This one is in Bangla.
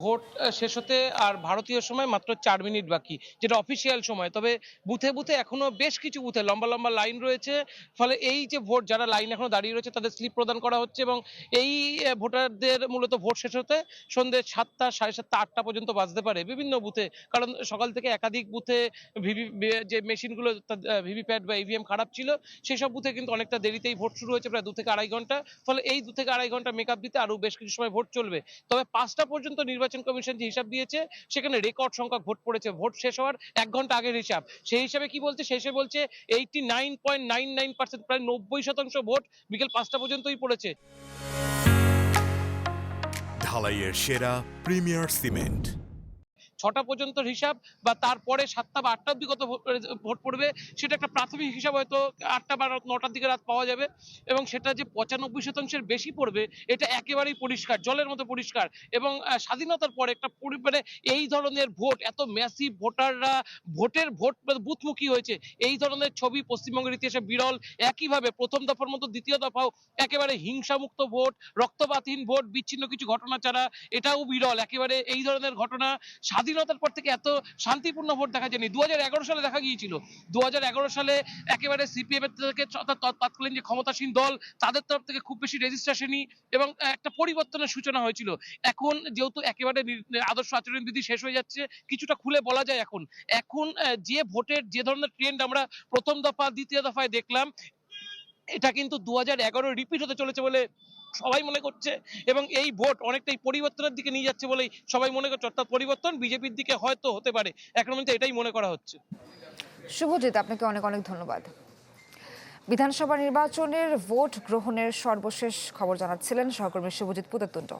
ভোট শেষ হতে আর ভারতীয় সময় মাত্র ৪ মিনিট বাকি, যেটা অফিসিয়াল সময়। তবে বুথে বুথে এখনো বেশ কিছু বুথে লম্বা লম্বা লাইন রয়েছে। ফলে এই যে ভোট, যারা লাইন এখনো দাঁড়িয়ে রয়েছে তাদের স্লিপ প্রদান করা হচ্ছে, এবং এই ভোটারদের মূলত ভোট শেষ হতে সন্ধ্যে ৭টা, সাড়ে ৭টা, ৮টা পর্যন্ত বাজতে পারে বিভিন্ন বুথে। কারণ সকাল থেকে একাধিক বুথে যে মেশিনগুলো ভিভিপ্যাট বা ইভিএম খারাপ ছিল, সেই সব বুথে কিন্তু অনেকটা দেরিতেই ভোট শুরু হয়েছে, প্রায় ২ থেকে ২.৫ ঘন্টা। ফলে এই ২ থেকে ২.৫ ঘন্টা মেকআপ দিতে আরো বেশ কিছু সময় ভোট চলবে। তবে ৫টা পর্যন্ত নির্বাচন কমিশন যে হিসাব দিয়েছে, সেখানে রেকর্ড সংখ্যক ভোট পড়েছে। ভোট শেষ হওয়ার ১ ঘন্টা আগের হিসাব। সেই হিসাবে কি বলছে? সেই হিসেবে বলছে 89.99%, প্রায় ৯০% ভোট বিকেল ৫টা পর্যন্তই পড়েছে। ঢালাইয়ের সেরা প্রিমিয়ার সিমেন্ট। ৬টা পর্যন্ত হিসাব, বা তারপরে ৭টা বা ৮টা অব্দি কত ভোট পড়বে সেটা একটা প্রাথমিক হিসাব, হয়তো ৮টা বা ৯টার দিকে রাত পাওয়া যাবে। এবং সেটা যে ৯৫%-এর বেশি পড়বে, এটা একেবারেই পরিষ্কার, জলের মতো পরিষ্কার। এবং স্বাধীনতার পরে একটা মানে এই ধরনের ভোট, এত ম্যাসিভ ভোটাররা ভোট বুথমুখী হয়েছে, এই ধরনের ছবি পশ্চিমবঙ্গের ইতিহাসে বিরল। একইভাবে প্রথম দফার মতো দ্বিতীয় দফাও একেবারে হিংসামুক্ত ভোট, রক্তপাতহীন ভোট, বিচ্ছিন্ন কিছু ঘটনা ছাড়া, এটাও বিরল। একেবারে এই ধরনের ঘটনা স্বাধীনতার পর থেকে এত শান্তিপূর্ণ ভোট দেখা যায়নি। ২০১১ সালে দেখা গিয়েছিল। ২০১১ সালে একেবারে সিপিএম এর থেকে তৎকালীন যে ক্ষমতাসীন দল, তাদের তরফ থেকে খুব বেশি রেজিস্ট আসেনি, এবং একটা পরিবর্তনের সূচনা হয়েছিল। এখন যেহেতু একেবারে আদর্শ আচরণবিধি শেষ হয়ে যাচ্ছে, কিছুটা খুলে বলা যায় এখন। এখন যে ভোটের যে ধরনের ট্রেন্ড আমরা প্রথম দফা, দ্বিতীয় দফায় দেখলাম, এটা কিন্তু ২০১১ রিপিট হতে চলেছে বলে সবাই মনে করছে, এবং এই ভোট অনেকটাই পরিবর্তনের দিকে নিয়ে যাচ্ছে বলেই সবাই মনে করছে। অর্থাৎ পরিবর্তন বিজেপির দিকে হয়তো হতে পারে, এখন পর্যন্ত এটাই মনে করা হচ্ছে। শুভজিৎ, আপনাকে অনেক অনেক ধন্যবাদ। বিধানসভা নির্বাচনের ভোট গ্রহণের সর্বশেষ খবর জানাচ্ছিলেন সহকর্মী শুভজিৎ পুততুণ্ড।